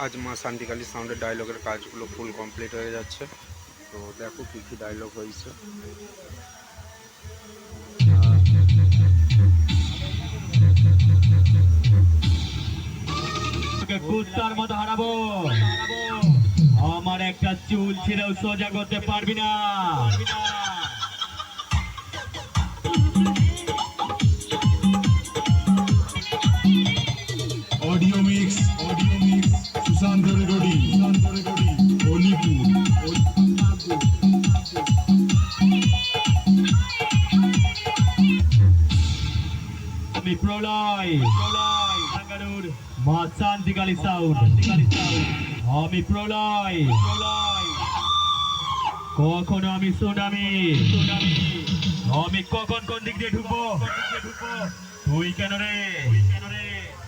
আজ মা শান্তিকালী সাউন্ডের ডায়লগের কাজগুলো ফুল কমপ্লিট হয়ে যাচ্ছে। তো দেখো কী কী ডায়লগ হয়েছে। কুত্তার মতো হারাবো, আমার একটা চুল ছিঁড়েও সোজা করতে পারবি না। Audio mix Sushant recording Alipur. আমি প্রলয় মা শান্তিকালী সাউন্ড। আমি প্রলয়, কখনো আমি সুনামি। আমি কখন কোন দিক দিয়ে ঢুকবো তুই কেন রে?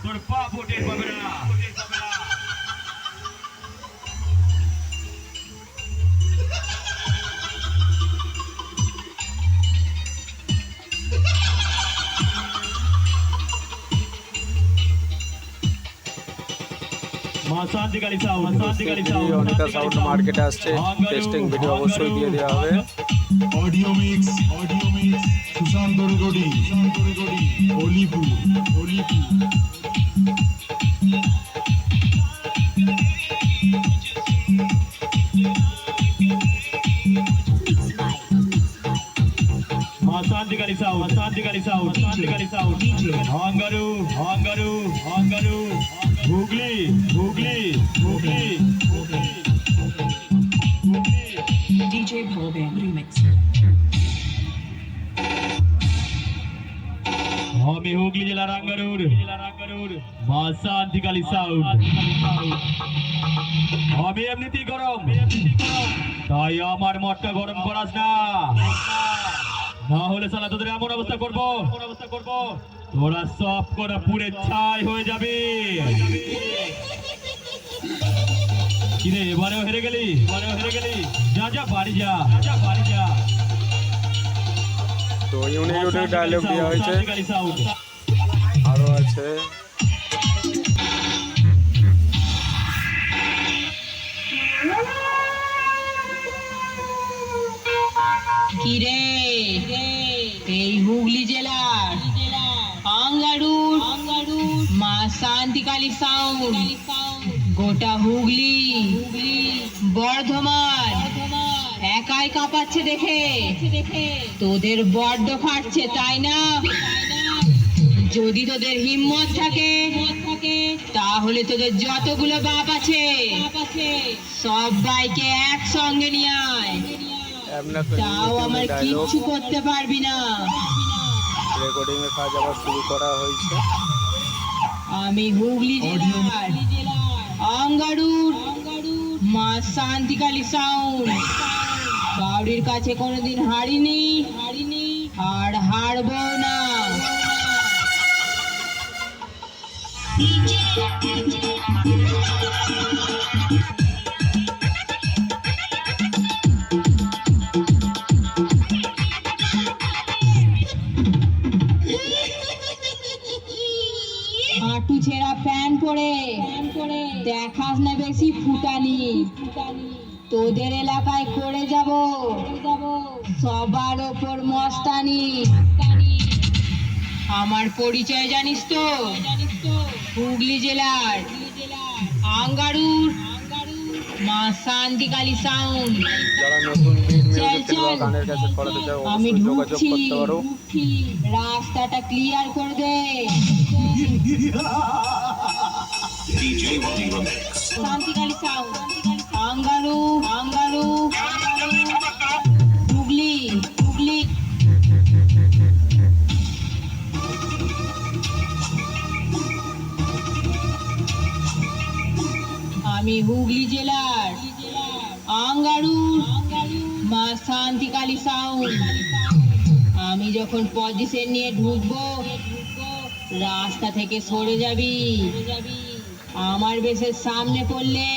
তোর পা ফুটে পাবে না। অনিকা সাউন্ড মার্কেটে আসছে, টেস্টিং ভিডিও অবশ্যই দিয়ে দেওয়া হবে। Audio mix Sushant recording Alipur. Shantikali sound হাঙ্গারু হুগলি DJ Ballband Remix. আমি হুগলি জেলার আঙ্গারুর মা শান্তিকালী সাউন্ড। আমি এমনিতেই গরম, তাই আমার মঠটা গরম করাস না, না হলে সালা তোদের এমন অবস্থা করবো তোরা সব করে পুড়ে ছাই হয়ে যাবে। কিরে এবারেও হেরে গেলি? যা বাড়ি যা। তো ইউনিক ডায়লগ দেওয়া হয়েছে, আরও আছে। কিরে এই হুগলি জেলার আঙ্গারুর মা শান্তিকালী সাউন্ড, গোটা হুগলি বর্ধমান একাই কাঁপাচ্ছে দেখে তোদের বড্ড ফাটছে তাই না? যদি তোদের হিম্মত থাকে তাহলে তোদের যতগুলো বাপ আছে সবাইকে একসঙ্গে নিয়ে আয়, তাও আমার কিচ্ছু করতে পারবি না। রেকর্ডিং এর কাজ আবার শুরু করা হয়েছে। আমি হুগলি জেলার আঙ্গারুর মা শান্তিকালী সাউন্ড, কাউরির কাছে কোনোদিন হারিনি আর হারবো না। হাঁটু ছেঁড়া প্যান্ট পরে দেখাস না বেশি ফুটানি, তোদের এলাকায় করে যাব সবার ওপর মস্তানি। আমার পরিচয় জানিস তো? হুগলি জেলার আঙ্গারুর মা শান্তিকালী সাউন্ড। যারা নতুন মিউজিক বা গানের ক্যাসেট করাতে চাও আমি অবশ্যই যোগাযোগ ঢুকছি, করতে পারো। রাস্তাটা ক্লিয়ার করে দে। শান্তিকালী সাউন্ড আঙ্গারু হুগলি। আমি হুগলি জেলার আঙ্গারুর মা শান্তিকালী সাউন্ড। আমি যখন পজিশন নিয়ে ঢুকবো রাস্তা থেকে সরে যাবি, আমার বেশের সামনে পড়লে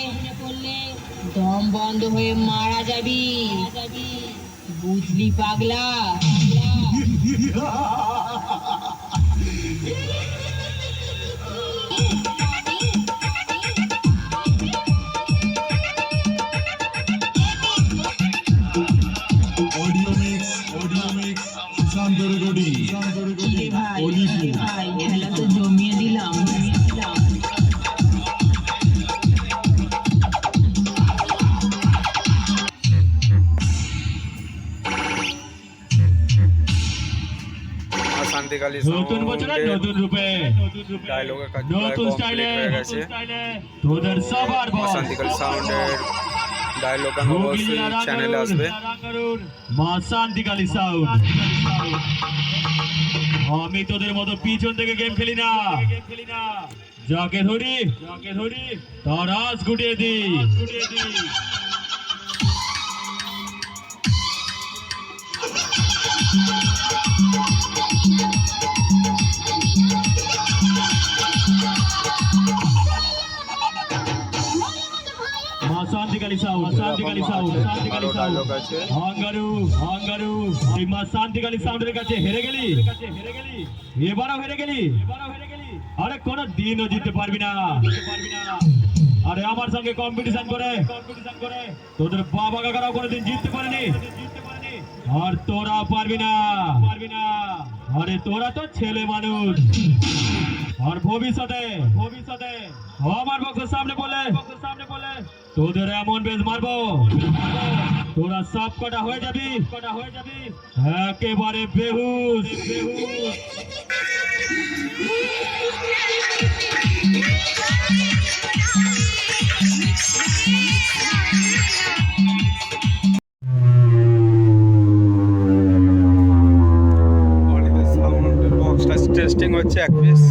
দম বন্ধ হয়ে মারা যাবি, বুঝলি পাগলা? অশান্তিকালী নতুন বছরে নতুন রূপে ডায়লগের কাজ নতুন স্টাইলে হয়ে গেছে। তোদের সবার বস অশান্তিকালী সাউন্ডের ডায়লগ গান অবশ্যই চ্যানেলে আসবে। মা শান্তিকালী সাউন্ড। আমি তোদের মতো পিছন থেকে গেম খেলি না, যাকে ধরি তার আজ গুটিয়ে দিই। শান্তিকালী সাউন্ড, শান্তিকালী সাউন্ড, শান্তিকালী আরো সাউন্ড। ডায়লগ আছে। হাঙ্গারু এই মা শান্তিকালী সাউন্ডের কাছে হেরে গেলি, এবারও হেরে গেলি। আরে কোনো দিনও জিততে পারবি না। আরে আমার সঙ্গে কম্পিটিশন করে তোদের বাবা কাকারাও কোনোদিন জিততে পারেনি, আর তোরা পারবি না। আরে তোরা তো ছেলে মানুষ, আর ভবিষ্যতে আমার বক্সের সামনে বলে তোদের এমন বেশ মারবো, তোরা সব কটা হয়ে যাবি একেবারে বেহুশ। সাউন্ডের বক্সটা টেস্টিং হচ্ছে এক পিস।